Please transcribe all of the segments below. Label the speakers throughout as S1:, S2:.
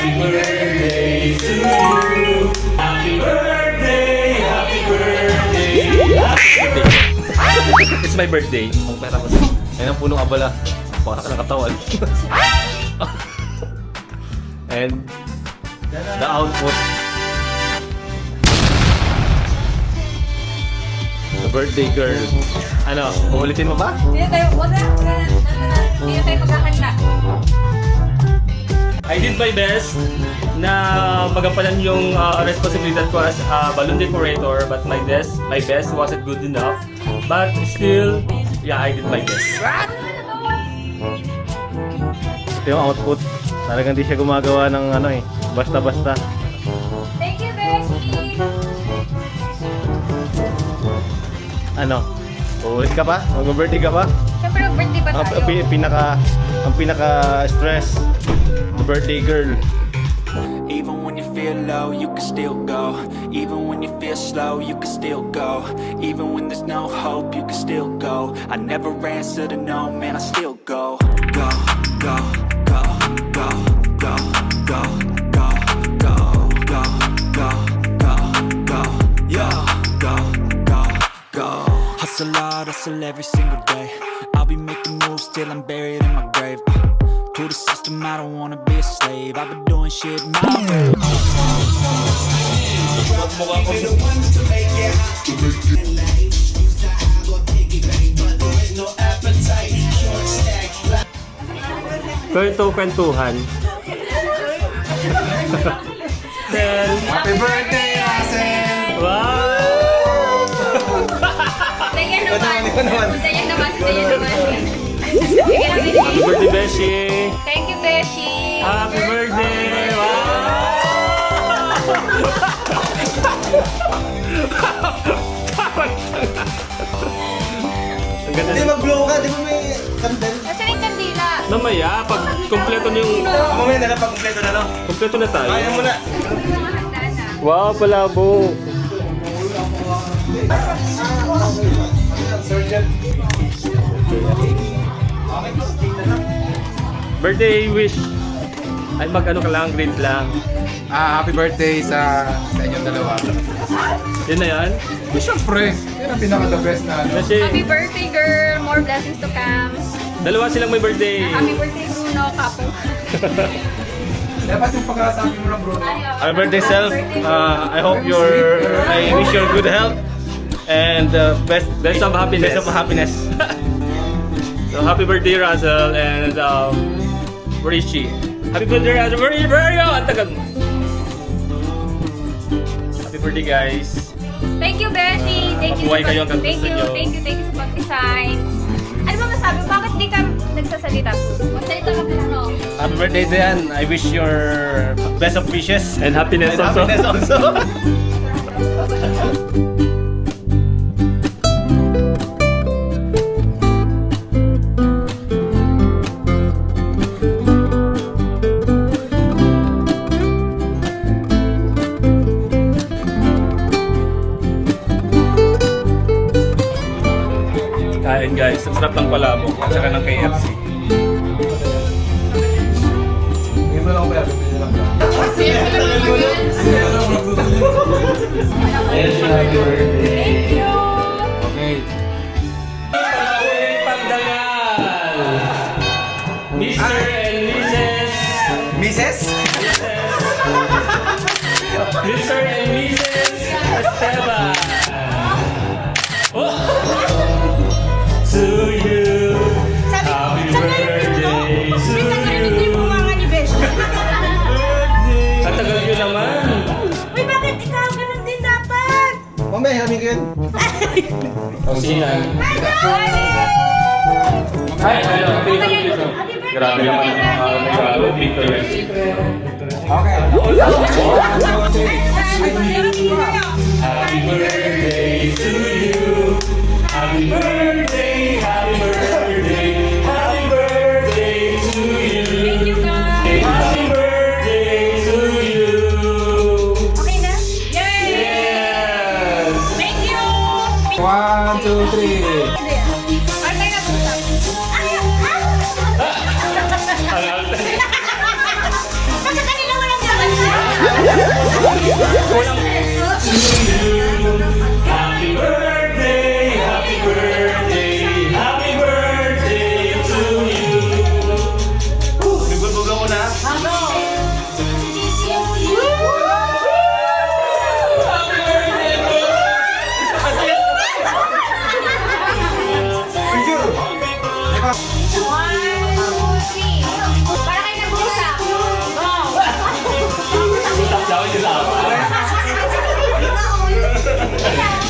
S1: Happy birthday to you. Happy birthday, happy birthday. It's my birthday. Magpera ko sa... Ayun ang punong abala. Para ka ng katawan. And the output. The birthday girl. Ano, uulitin mo ba?
S2: Hindi tayo, wala. Hindi tayo magkakanta.
S1: I did my best na magampanan yung responsibilidad ko as a balloon decorator, but my best wasn't good enough. But still, yeah, I did my best. Ito yung output. Talagang di siya gumagawa ng ano eh, basta-basta.
S2: Thank you, Beshi!
S1: Ano? Uulit ka pa? Mag-birthday ka pa?
S2: Siyempre, birthday pa tayo.
S1: Ang pinaka-stress, the birthday girl.
S3: Even when you feel low, you can still go. Even when you feel slow, you can still go. Even when there's no hope, you can still go. I never answer to no, man, I still go. Go, go, go, go, go, go, go, go, go, go, go, go, yeah, go, go, go. Hustle hard, hustle every single day. I'll be making moves till I'm buried in my grave. To the system, I don't wanna be a slave. I've been doing shit my way. Kwentuhan.
S4: Happy birthday, Hazel!
S1: Wow!
S2: Dayan naman. Dayan naman.
S1: Happy birthday, Beshi!
S2: Thank you, Beshi!
S1: Happy birthday! Wow! Ang ganda.
S4: Hindi mag-blow ka, di ba may candle?
S2: Kasi yung kandila.
S1: Mamaya, pag kompleto na yung...
S4: Mamaya na lang pag kumpleto na, no?
S1: Kompleto na tayo.
S4: Kaya mo na.
S2: Handa na.
S1: Wow, palabo! Birthday wish! Ay, mag-ano ka lang, grade lang.
S4: Happy birthday sa inyong dalawa.
S1: Yun na yan?
S4: Siyempre, yan ang pinaka-the best na ano.
S1: Kasi
S2: Happy birthday, girl! More blessings to come.
S1: dalawa silang may birthday.
S2: Happy birthday, Bruno, Kapo.
S4: Dapat yung pagkasabi mo lang, bro.
S1: Happy birthday, self. I wish you good health and best of happiness. Best of happiness. So happy birthday, Russell, and where is she? Happy birthday, Russell. Where are you? Ang tagal mo. Happy birthday, guys.
S2: Thank you, Beshi! Thank you,
S1: Mabuhay kayo hanggang
S2: thank
S1: gusto
S2: you,
S1: nyo.
S2: thank you sa pag-design. Ano ba masabi? Bakit di ka nagsasalita? Magsalita ka ano?
S1: Happy birthday, Dan. I wish your best of wishes and happiness also. Happiness also. Kain guys, ang sarap ng palabok at saka ng KFC.
S4: Ngayon mo lang ako kaya.
S1: Ayan siya, happy birthday.
S2: Thank you!
S4: Okay.
S1: Pauwi Pagdangal! Mr. and Mrs.
S4: Mrs.?
S1: Mr. and Mrs. Esteban! Oh! To you, happy birthday to you. Katagal yun naman.
S2: Uy, bakit ikaw? Ganun din dapat!
S4: Mamaya, hiramin ko yun.
S1: Pausinan. Ay, hello. Grabe naman ang mga regalo. Victory.
S4: Okay.
S1: Happy birthday to you. Happy birthday, happy birthday, happy birthday to you.
S2: Thank you, guys!
S1: Happy birthday to you.
S2: Okay na? Yay!
S1: Yes.
S2: Thank you!
S4: 1, 2, 3.
S2: Ano tayo nag-usap?
S1: Ang alta.
S2: Kasi kanina walang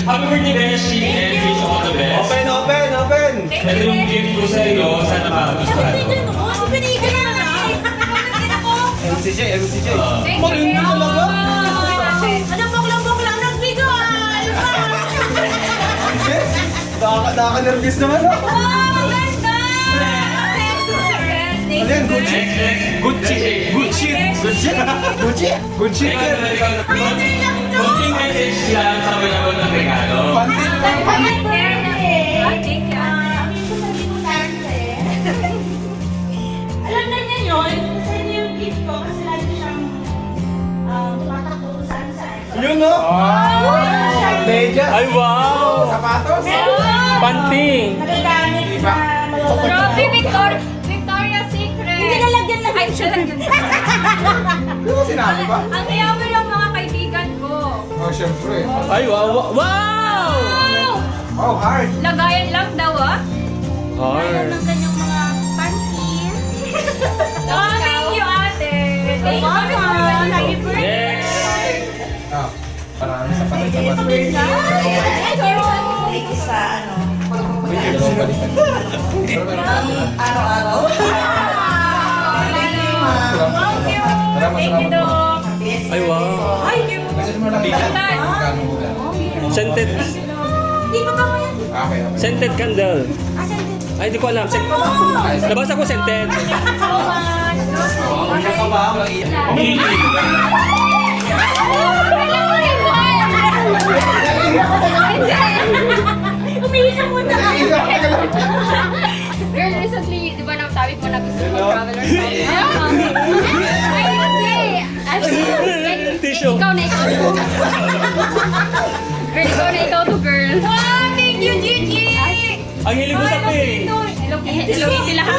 S1: Happy birthday, Beshi, and wish you all the best.
S4: Open, open, open!
S1: Ito yung gift ko sa iyo. Sana magustuhan mo.
S4: MCJ, MCJ.
S2: Thank you.
S4: Marino talaga?
S2: Anong buklang-buklang ng biguan?
S4: Nakaka-nervous naman oh.
S2: Wow, ganda!
S4: Ano yan? Gucci? Gucci? Gucci? Gucci? Gucci? Gucci?
S1: Kunting message lang sa mga ng regalo.
S4: Pantin lang.
S5: Alam na niya yun, kasi yun yung gift ko kasi lagi siyang tumatakbo kung saan-saan.
S4: Yun no? Medyas.
S1: Ay, wow!
S4: Sapatos.
S1: Panting!
S5: Nagagamit
S4: Diba?
S5: na maloloko.
S2: Grabe, Victoria's Secret!
S5: Hindi nalagyan lang.
S2: Ay, siya lang yun.
S4: Di ba sinabi ba?
S2: Ang yaman ng mga kaibigan ko.
S4: Oh, syempre.
S1: Ay, wow! Wow!
S2: Wow!
S4: Oh, hard.
S2: Lagayan lang daw ah.
S5: Ayaw ng kanyang mga panties.
S2: Oh, thank you ate. Thank you.
S5: Happy birthday!
S1: Next!
S4: Ah, marami sa patin sa patin.
S5: May isa,
S4: May dalawang balikan. Pero meron pa.
S5: araw-araw.
S2: Thank you. Thank you, Doc.
S1: Ay, wow!
S2: Ay,
S4: Message mo lang yan. Magkano mo yan?
S1: Scented,
S5: Hindi ko ba mo yan?
S4: Okay, okay.
S1: scented candle.
S5: Asan din?
S1: Ay, di ko alam. Nabasa ko scented.
S2: so much.
S4: Ano ka ba?
S5: Umiiyak mo na.
S2: Girl, recently, di ba sabi mo na gusto mo travel or something? Ay, hindi! Actually,
S1: Tissue.
S2: ikaw na ikaw to. Girl, ikaw na ikaw to, girl. Wow, thank you, Gigi!
S1: Ang hilig mo sa pink.
S2: Hello, Kitty lahat.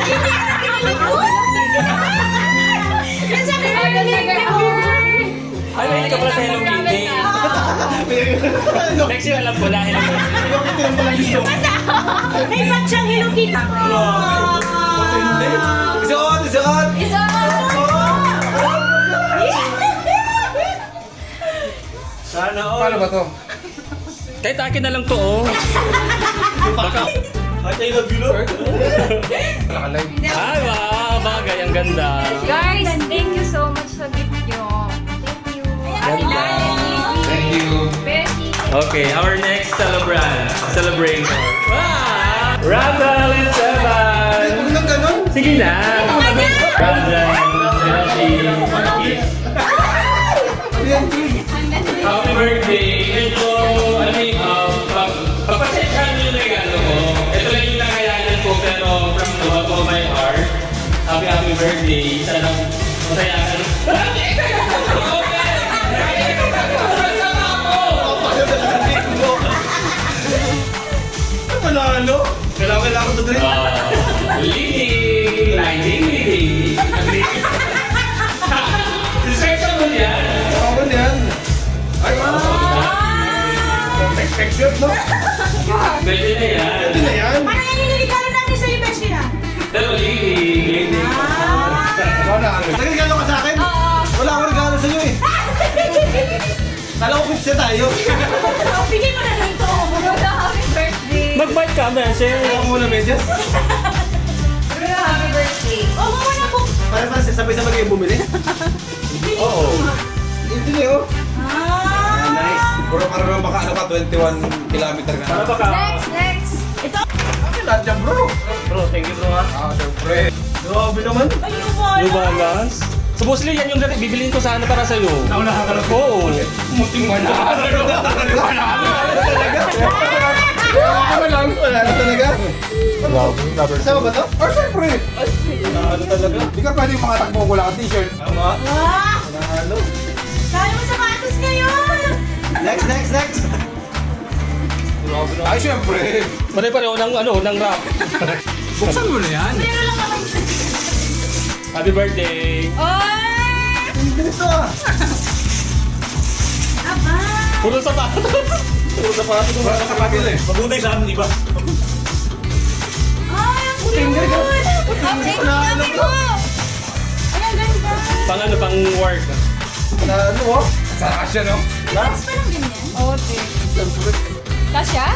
S1: Ay, mahilig ka pala sa Hello Kitty. Next year, alam ko na Hello Kitty.
S5: May ba't siyang Hello Kitty?
S4: Isuot! Isuot!
S1: Sana all.
S4: Paano ba to?
S1: Kahit akin na lang to, oh. Baka.
S4: I love you, Lord. Nakalive.
S1: Ay, wow. Bagay, ang ganda.
S2: Guys, thank you so much sa gift nyo. Thank you.
S1: Ganda.
S4: Thank you.
S2: Betty.
S1: Okay, our next celebrator. Wow! Russell and Sevan!
S4: Huwag nang ganun.
S1: Sige na! Russell, Betty, Kiss. Happy birthday! Ito, pagpasensyahan niyo yung regalo ko. Ito lang yung nakayanan ko, pero from the bottom of my heart, happy birthday! Sana masaya ka.
S4: Manalo? Kailangan ko to drink.
S1: Leading! Research mo yan?
S4: Ako yan. Ay, texture, no?
S1: Pwede na yan.
S4: Ito na yan.
S5: Ano yan yung regalo namin sa iyo, Beshi na?
S1: Pero leading.
S4: Wala ka. Nagregalo ka sa akin? Wala akong regalo sa iyo eh. Kala ko kung siya tayo.
S5: Bigay mo na lang ito.
S2: Bruno, happy birthday.
S1: Mag-bite ka, Messi.
S4: Ako muna medyas.
S2: Bruno, happy birthday.
S5: Oo, muna po.
S4: Para sabay-sabay kayo bumili.
S1: Oo.
S4: Ito na yun.
S5: Ah.
S4: Nice. Puro parang baka ano ka, 21 kilometer ka.
S1: Para ba ka?
S2: Next.
S4: Akin lahat dyan bro.
S1: Bro, thank you bro ha.
S4: Ah, syempre. Grabe naman.
S5: Ayun po.
S1: New Balance. Supposedly yan yung bibilin ko sana para sa'yo.
S4: Nauna ka lang.
S1: Oo.
S4: Muting wala. Wala lang. Wala na talaga. Sama ba to? Or syempre. Ano talaga? Di ka pwede mga takbo ko lang ang t-shirt. Tama.
S5: Ah.
S4: Ano?
S5: Dahil mo sapatos ngayon.
S4: Next. Ay, syempre.
S1: Pare-pareho ng rap.
S4: Buksan mo na yan.
S5: Meron lang naman.
S1: Happy birthday.
S4: Hindi nito ah.
S5: Aba.
S1: Puro sapatos.
S4: Puro sapatos. Puro sapatos eh.
S1: Mabuti sa amin, di ba?
S5: Ay, ang cute.
S2: Thank you po.
S5: Ay, ang ganda.
S1: Pang work.
S4: Na ano oh? Sarap siya no?
S5: Mas pa lang ganyan.
S2: Oh, thank you.
S4: Syempre.
S2: Kasya?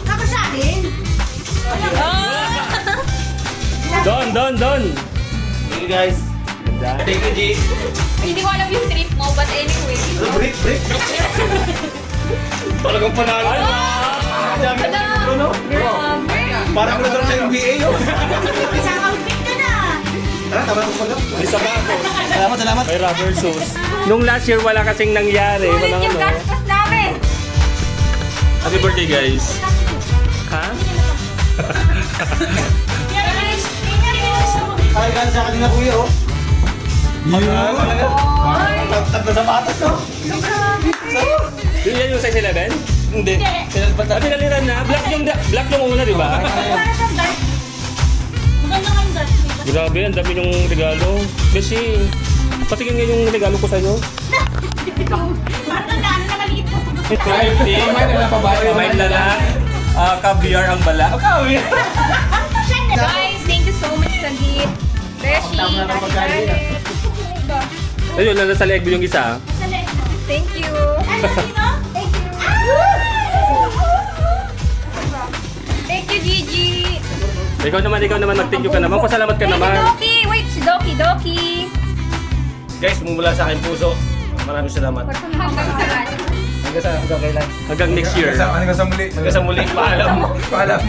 S5: Ako sa akin.
S1: Don.
S4: Thank you guys. Thank you, G.
S2: Hindi ko alam yung trip mo, but anyway.
S4: Break. Talagang panalo. Dami na no?
S2: Grabe.
S4: Parang nagkaroon sa NBA, oh.
S5: Isang outfit ka na.
S4: Tara, tama ko pala.
S1: Isa pa ako.
S4: Salamat.
S1: May rubber shoes. Nung last year wala kasing nangyari.
S2: Ulit
S1: Walang
S2: yung
S1: ano.
S2: gastos namin.
S1: Happy birthday guys. Ha?
S5: Guys,
S4: Ay, gano'n sa kanina, kuya, oh. Tatlo sa patas, no?
S1: Yun yan yung size 11? Hindi. Pinaliran na. Black yung una, di ba?
S5: para sa dark. Maganda nga yung dark.
S1: Grabe, ang dami yung regalo. Kasi, patingin nga yung regalo ko sa'yo.
S5: Parang ang daan na maliit mo.
S1: Kumain na lang. Caviar ang bala. Caviar!
S2: Guys, thank you so much sa gift. Beshi,
S1: Ayun, nasa leg yung isa.
S2: thank you.
S5: Ano, sino? Thank you.
S2: Thank you, Gigi.
S1: Ikaw naman, nag-thank you ka naman. Pasalamat ka
S2: Thank you,
S1: naman.
S2: Doki. Wait, si Doki.
S1: Guys, mumula sa akin puso. Maraming salamat.
S2: Hanggang saan?
S1: Hanggang next year.
S4: Hanggang sa muli.
S1: Hanggang sa muli. Paalam.
S4: Paalam.